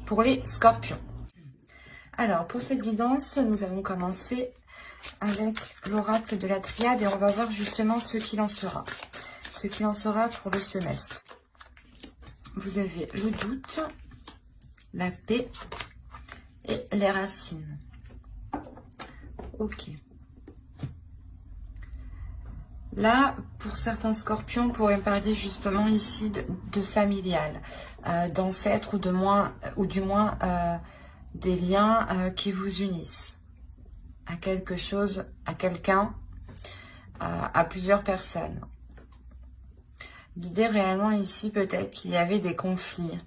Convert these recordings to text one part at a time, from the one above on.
pour les scorpions. Alors, pour cette guidance, nous allons commencer avec l'oracle de la triade et on va voir justement ce qu'il en sera. Ce qu'il en sera pour le semestre. Vous avez le doute, la paix et les racines. Ok. Là, pour certains scorpions, on pourrait parler justement ici de familial, d'ancêtres ou du moins des liens qui vous unissent à quelque chose, à quelqu'un, à plusieurs personnes. L'idée réellement ici, peut-être qu'il y avait des conflits.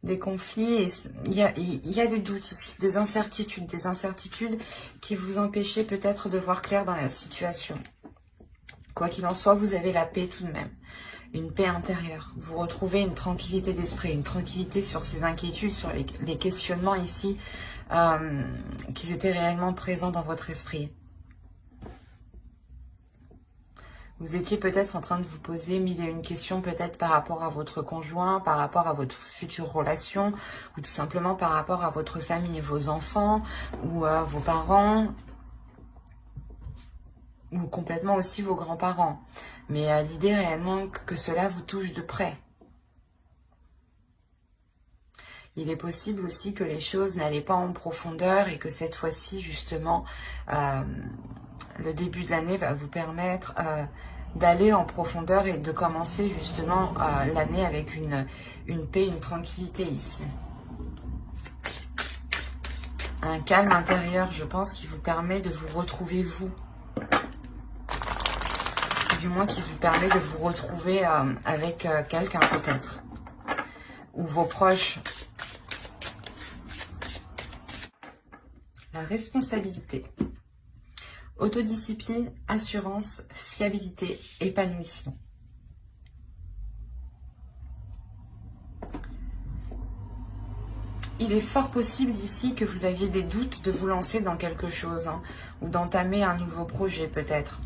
Des conflits, et il y a des doutes ici, des incertitudes qui vous empêchaient peut-être de voir clair dans la situation. Quoi qu'il en soit, vous avez la paix tout de même, une paix intérieure. Vous retrouvez une tranquillité d'esprit, une tranquillité sur ces inquiétudes, sur les questionnements ici qui étaient réellement présents dans votre esprit. Vous étiez peut-être en train de vous poser mille et une questions, peut-être par rapport à votre conjoint, par rapport à votre future relation, ou tout simplement par rapport à votre famille, vos enfants, ou vos parents, ou complètement aussi vos grands-parents. Mais l'idée réellement que cela vous touche de près. Il est possible aussi que les choses n'allaient pas en profondeur et que cette fois-ci, justement, le début de l'année va vous permettre d'aller en profondeur et de commencer justement l'année avec une paix, une tranquillité ici. Un calme intérieur, je pense, qui vous permet de vous retrouver vous. Du moins qui vous permet de vous retrouver avec quelqu'un peut-être. Ou vos proches. La responsabilité. Autodiscipline, assurance, fiabilité, épanouissement. Il est fort possible ici que vous aviez des doutes de vous lancer dans quelque chose, hein, ou d'entamer un nouveau projet peut-être.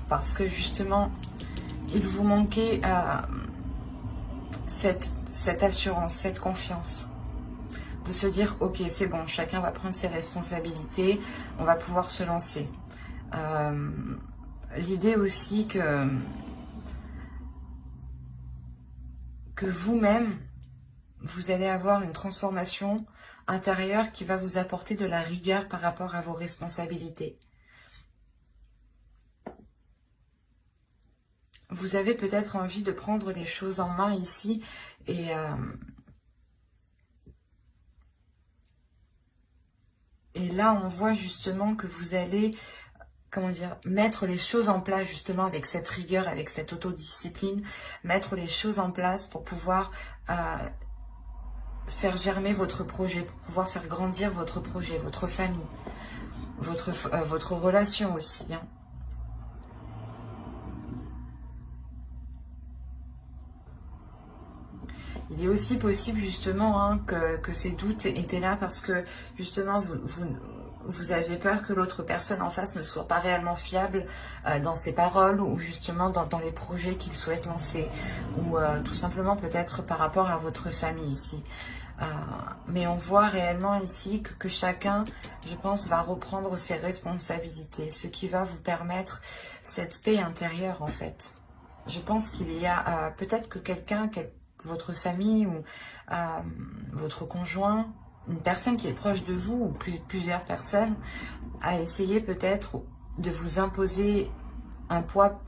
Parce que justement, il vous manquait cette assurance, cette confiance. De se dire, ok, c'est bon, chacun va prendre ses responsabilités, on va pouvoir se lancer. L'idée aussi que vous-même, vous allez avoir une transformation intérieure qui va vous apporter de la rigueur par rapport à vos responsabilités. Vous avez peut-être envie de prendre les choses en main ici et là, on voit justement que vous allez, comment dire, mettre les choses en place justement avec cette rigueur, avec cette autodiscipline, mettre les choses en place pour pouvoir faire germer votre projet, pour pouvoir faire grandir votre projet, votre famille, votre relation aussi, hein. Il est aussi possible justement hein, que ces doutes étaient là parce que justement vous aviez peur que l'autre personne en face ne soit pas réellement fiable dans ses paroles ou justement dans les projets qu'il souhaite lancer ou tout simplement peut-être par rapport à votre famille ici. Mais on voit réellement ici que chacun, je pense, va reprendre ses responsabilités, ce qui va vous permettre cette paix intérieure en fait. Je pense qu'il y a peut-être que quelqu'un, votre famille ou votre conjoint, une personne qui est proche de vous ou plusieurs personnes, a essayé peut-être de vous imposer un poids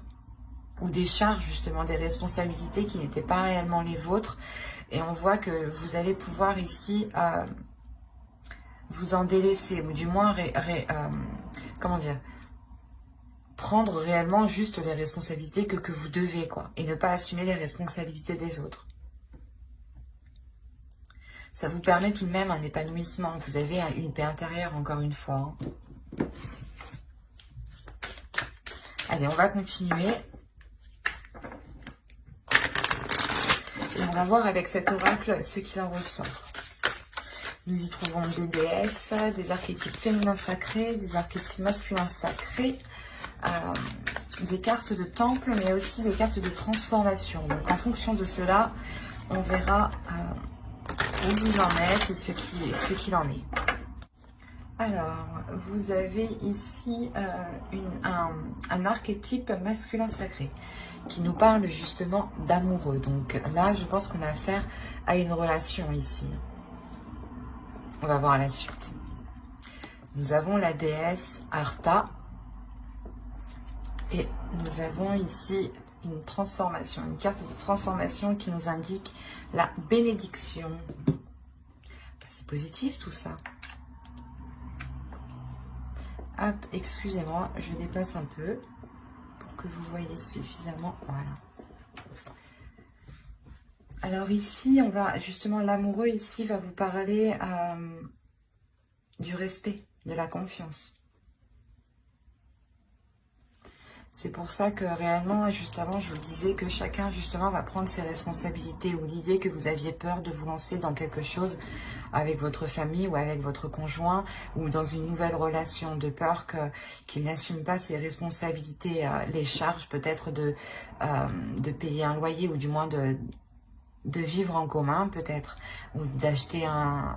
ou des charges, justement des responsabilités qui n'étaient pas réellement les vôtres. Et on voit que vous allez pouvoir ici vous en délaisser, ou du moins, comment dire, prendre réellement juste les responsabilités que vous devez, quoi, et ne pas assumer les responsabilités des autres. Ça vous permet tout de même un épanouissement. Vous avez une paix intérieure, encore une fois. Hein. Allez, on va continuer. Et on va voir avec cet oracle ce qu'il en ressort. Nous y trouvons des déesses, des archétypes féminins sacrés, des archétypes masculins sacrés, des cartes de temple, mais aussi des cartes de transformation. Donc en fonction de cela, on verra où vous en êtes et ce qu'il en est. Alors, vous avez ici un archétype masculin sacré qui nous parle justement d'amoureux. Donc là, je pense qu'on a affaire à une relation ici. On va voir la suite. Nous avons la déesse Arta et nous avons ici une transformation, une carte de transformation qui nous indique la bénédiction. C'est positif tout ça. Hop, excusez-moi, je déplace un peu pour que vous voyez suffisamment. Voilà. Alors ici, on va justement, l'amoureux ici va vous parler du respect, de la confiance. C'est pour ça que réellement, juste avant, je vous disais que chacun justement va prendre ses responsabilités, ou l'idée que vous aviez peur de vous lancer dans quelque chose avec votre famille ou avec votre conjoint, ou dans une nouvelle relation, de peur qu'il n'assume pas ses responsabilités, les charges peut-être de payer un loyer, ou du moins de vivre en commun peut-être, ou d'acheter un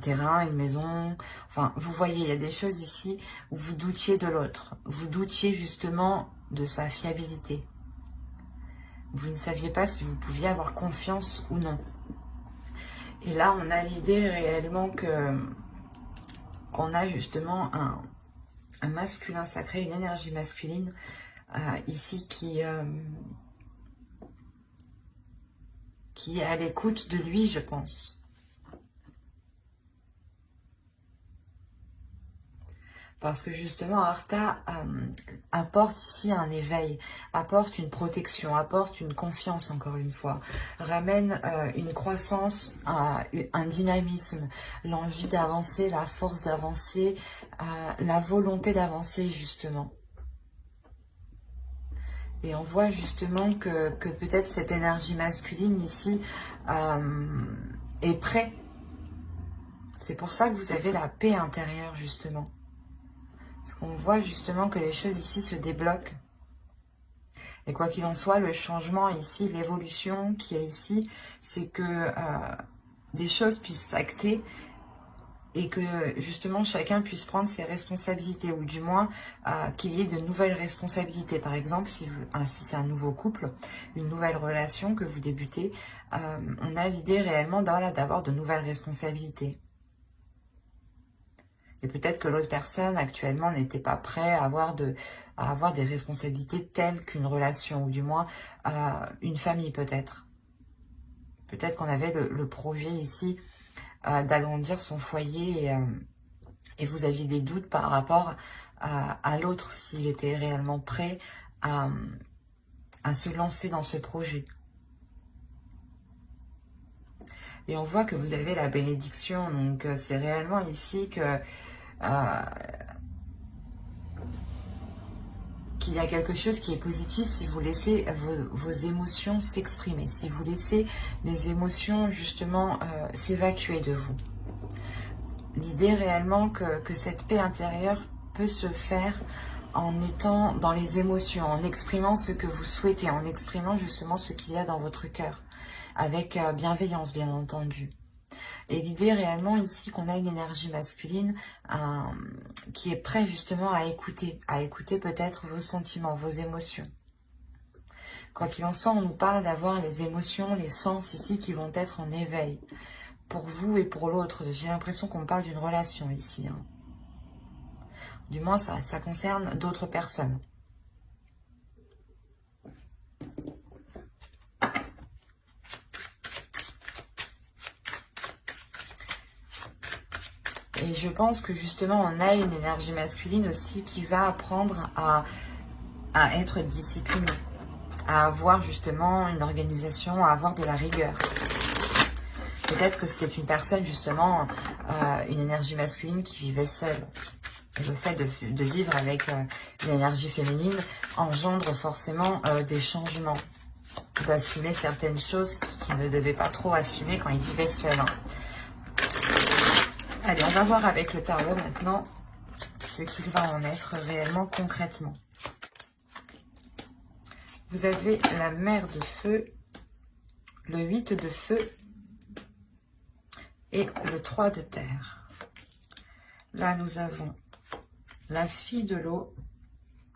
terrain, une maison. Enfin, vous voyez, il y a des choses ici où vous doutiez de l'autre. Vous doutiez justement de sa fiabilité. Vous ne saviez pas si vous pouviez avoir confiance ou non. Et là, on a l'idée réellement qu'on a justement un masculin sacré, une énergie masculine ici qui est à l'écoute de lui, je pense. Parce que justement, Arta apporte ici un éveil, apporte une protection, apporte une confiance, encore une fois, ramène une croissance, un dynamisme, l'envie d'avancer, la force d'avancer, la volonté d'avancer, justement. Et on voit justement que peut-être cette énergie masculine ici est prête. C'est pour ça que vous avez la paix intérieure, justement. Parce qu'on voit justement que les choses ici se débloquent. Et quoi qu'il en soit, le changement ici, l'évolution qui est ici, c'est que des choses puissent s'acter et que justement chacun puisse prendre ses responsabilités, ou du moins qu'il y ait de nouvelles responsabilités. Par exemple, si c'est un nouveau couple, une nouvelle relation que vous débutez, on a l'idée réellement d'avoir de nouvelles responsabilités. Et peut-être que l'autre personne actuellement n'était pas prêt à avoir des responsabilités telles qu'une relation, ou du moins une famille peut-être. Peut-être qu'on avait le projet ici d'agrandir son foyer et vous aviez des doutes par rapport à l'autre, s'il était réellement prêt à se lancer dans ce projet. Et on voit que vous avez la bénédiction, donc c'est réellement ici que qu'il y a quelque chose qui est positif si vous laissez vos émotions s'exprimer, si vous laissez les émotions justement s'évacuer de vous. L'idée réellement que cette paix intérieure peut se faire en étant dans les émotions, en exprimant ce que vous souhaitez, en exprimant justement ce qu'il y a dans votre cœur, avec bienveillance bien entendu. Et l'idée réellement ici qu'on a une énergie masculine qui est prête justement à écouter peut-être vos sentiments, vos émotions. Quoi qu'il en soit, on nous parle d'avoir les émotions, les sens ici qui vont être en éveil. Pour vous et pour l'autre, j'ai l'impression qu'on parle d'une relation ici. Du moins, ça concerne d'autres personnes. Et je pense que justement, on a une énergie masculine aussi qui va apprendre à être discipliné, à avoir justement une organisation, à avoir de la rigueur. Peut-être que c'était une personne justement, une énergie masculine qui vivait seule. Et le fait de vivre avec une énergie féminine engendre forcément des changements, d'assumer certaines choses qu'il ne devait pas trop assumer quand il vivait seul. Allez, on va voir avec le tarot maintenant ce qu'il va en être réellement concrètement. Vous avez la mer de feu, le 8 de feu, et le 3 de terre. Là, nous avons la fille de l'eau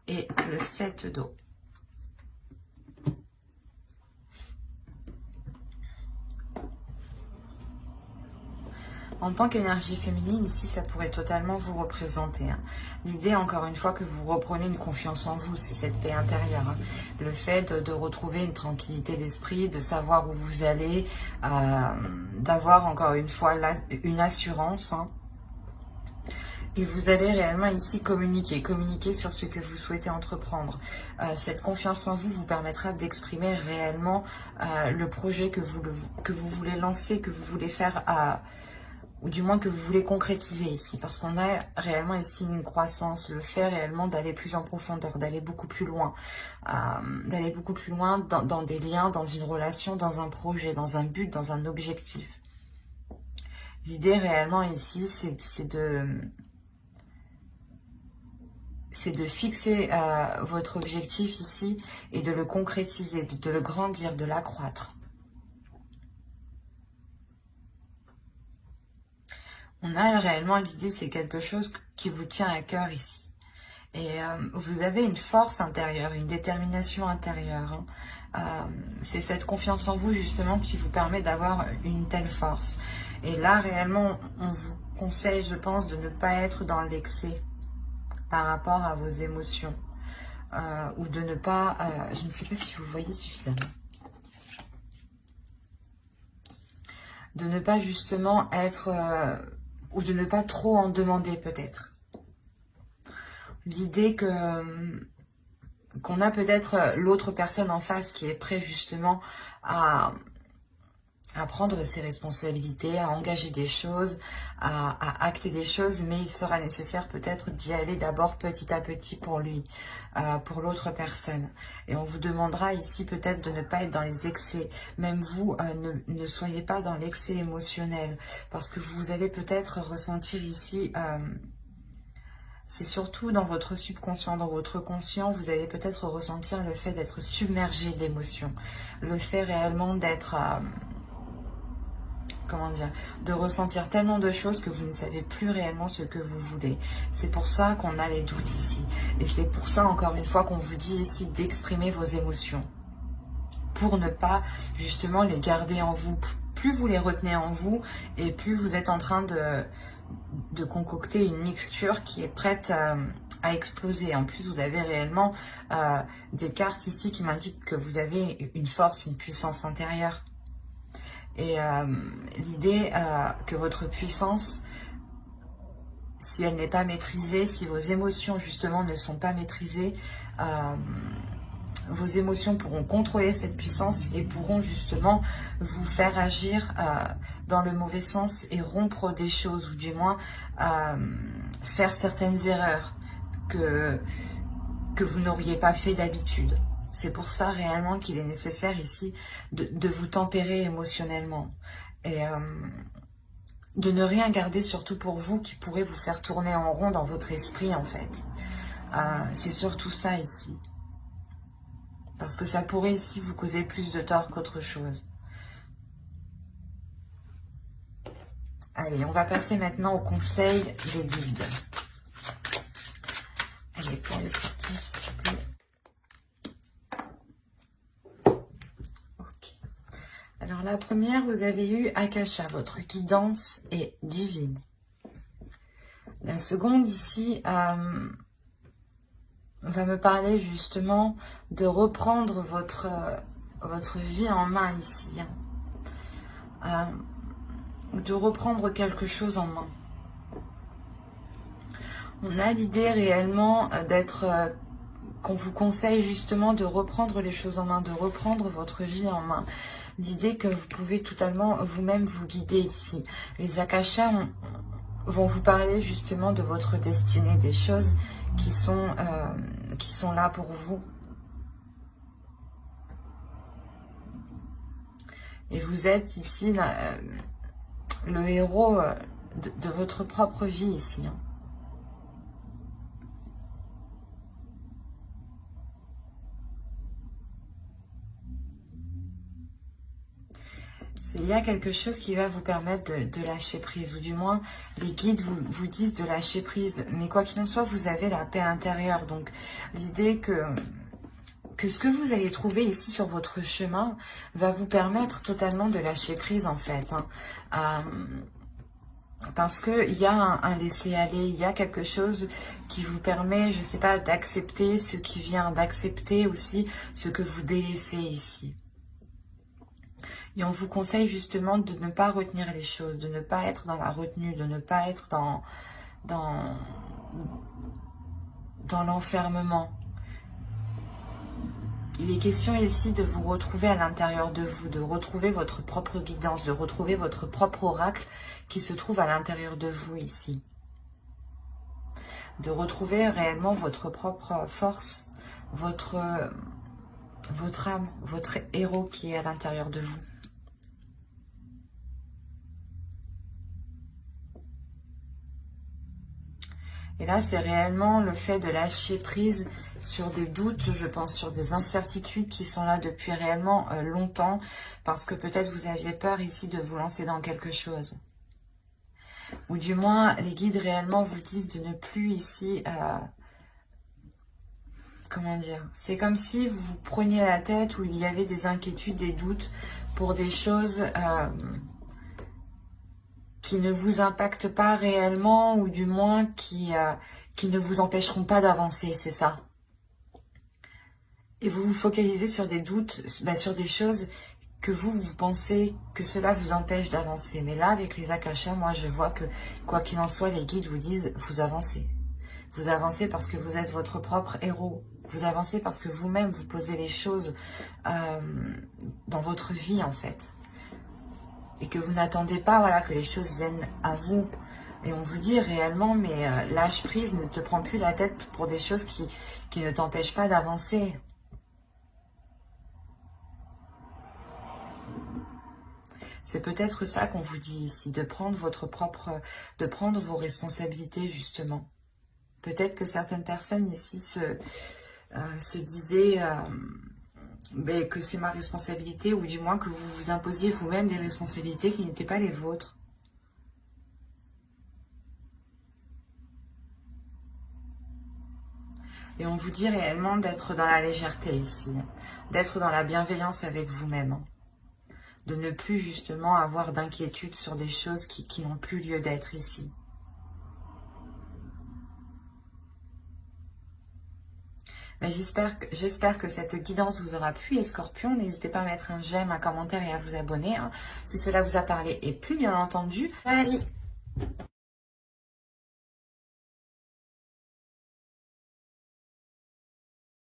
et le 7 d'eau. En tant qu'énergie féminine, ici, ça pourrait totalement vous représenter. Hein. L'idée, encore une fois, que vous reprenez une confiance en vous, c'est cette paix intérieure. Hein. Le fait de retrouver une tranquillité d'esprit, de savoir où vous allez, d'avoir, encore une fois, une assurance. Hein. Et vous allez réellement ici communiquer sur ce que vous souhaitez entreprendre. Cette confiance en vous vous permettra d'exprimer réellement le projet que vous voulez lancer, que vous voulez faire ou du moins que vous voulez concrétiser ici, parce qu'on a réellement ici une croissance, le fait réellement d'aller plus en profondeur, d'aller beaucoup plus loin, dans des liens, dans une relation, dans un projet, dans un but, dans un objectif. L'idée réellement ici, c'est de fixer votre objectif ici et de le concrétiser, de le grandir, de l'accroître. On a réellement l'idée, c'est quelque chose qui vous tient à cœur ici. Et vous avez une force intérieure, une détermination intérieure. Hein. C'est cette confiance en vous justement qui vous permet d'avoir une telle force. Et là, réellement, on vous conseille, je pense, de ne pas être dans l'excès par rapport à vos émotions. Ou de ne pas... je ne sais pas si vous voyez suffisamment. De ne pas justement être... ou de ne pas trop en demander peut-être. L'idée qu'on a peut-être l'autre personne en face qui est prêt justement à prendre ses responsabilités, à engager des choses, à acter des choses, mais il sera nécessaire peut-être d'y aller d'abord petit à petit pour lui, pour l'autre personne. Et on vous demandera ici peut-être de ne pas être dans les excès. Même vous, ne soyez pas dans l'excès émotionnel, parce que vous allez peut-être ressentir ici... c'est surtout dans votre subconscient, dans votre conscient, vous allez peut-être ressentir le fait d'être submergé d'émotions. Le fait réellement d'être... comment dire, de ressentir tellement de choses que vous ne savez plus réellement ce que vous voulez. C'est pour ça qu'on a les doutes ici. Et c'est pour ça, encore une fois, qu'on vous dit ici d'exprimer vos émotions. Pour ne pas, justement, les garder en vous. Plus vous les retenez en vous, et plus vous êtes en train de concocter une mixture qui est prête à exploser. En plus, vous avez réellement des cartes ici qui m'indiquent que vous avez une force, une puissance intérieure. Et l'idée que votre puissance, si elle n'est pas maîtrisée, si vos émotions justement ne sont pas maîtrisées, vos émotions pourront contrôler cette puissance et pourront justement vous faire agir dans le mauvais sens et rompre des choses, ou du moins faire certaines erreurs que vous n'auriez pas fait d'habitude. C'est pour ça réellement qu'il est nécessaire ici de vous tempérer émotionnellement et de ne rien garder surtout pour vous qui pourrait vous faire tourner en rond dans votre esprit en fait. C'est surtout ça ici. Parce que ça pourrait ici vous causer plus de tort qu'autre chose. Allez, on va passer maintenant au conseil des guides. Allez, pour les sorties, s'il vous plaît. Alors la première, vous avez eu Akasha, votre guidance est divine. La seconde ici va me parler justement de reprendre votre vie en main ici. De reprendre quelque chose en main. On a l'idée réellement d'être... qu'on vous conseille justement de reprendre les choses en main, de reprendre votre vie en main. L'idée que vous pouvez totalement vous-même vous guider ici. Les Akashas vont vous parler justement de votre destinée, des choses qui sont là pour vous. Et vous êtes ici le héros de votre propre vie ici. Hein. Il y a quelque chose qui va vous permettre de lâcher prise, ou du moins les guides vous disent de lâcher prise. Mais quoi qu'il en soit, vous avez la paix intérieure. Donc l'idée que ce que vous allez trouver ici sur votre chemin va vous permettre totalement de lâcher prise en fait. Parce qu'il y a un laisser-aller, il y a quelque chose qui vous permet, je ne sais pas, d'accepter ce qui vient, d'accepter aussi ce que vous délaissez ici. Et on vous conseille justement de ne pas retenir les choses, de ne pas être dans la retenue, de ne pas être dans l'enfermement. Il est question ici de vous retrouver à l'intérieur de vous, de retrouver votre propre guidance, de retrouver votre propre oracle qui se trouve à l'intérieur de vous ici. De retrouver réellement votre propre force, votre âme, votre héros qui est à l'intérieur de vous. Et là, c'est réellement le fait de lâcher prise sur des doutes, je pense, sur des incertitudes qui sont là depuis réellement longtemps, parce que peut-être vous aviez peur ici de vous lancer dans quelque chose. Ou du moins, les guides réellement vous disent de ne plus ici... comment dire? C'est comme si vous vous preniez la tête, où il y avait des inquiétudes, des doutes pour des choses... qui ne vous impactent pas réellement, ou du moins qui ne vous empêcheront pas d'avancer, c'est ça. Et vous vous focalisez sur des doutes, sur des choses que vous pensez que cela vous empêche d'avancer. Mais là, avec les akashas, moi je vois que, quoi qu'il en soit, les guides vous disent, vous avancez. Vous avancez parce que vous êtes votre propre héros. Vous avancez parce que vous-même, vous posez les choses dans votre vie, en fait. Et que vous n'attendez pas, voilà, que les choses viennent à vous. Et on vous dit réellement, mais lâche prise, ne te prends plus la tête pour des choses qui ne t'empêchent pas d'avancer. C'est peut-être ça qu'on vous dit ici, de prendre de prendre vos responsabilités justement. Peut-être que certaines personnes ici se disaient... que c'est ma responsabilité, ou du moins que vous vous imposiez vous-même des responsabilités qui n'étaient pas les vôtres. Et on vous dit réellement d'être dans la légèreté ici, d'être dans la bienveillance avec vous-même, de ne plus justement avoir d'inquiétude sur des choses qui n'ont plus lieu d'être ici. J'espère que cette guidance vous aura plu, les scorpions. N'hésitez pas à mettre un j'aime, un commentaire et à vous abonner si cela vous a parlé. Et plus bien entendu, allez!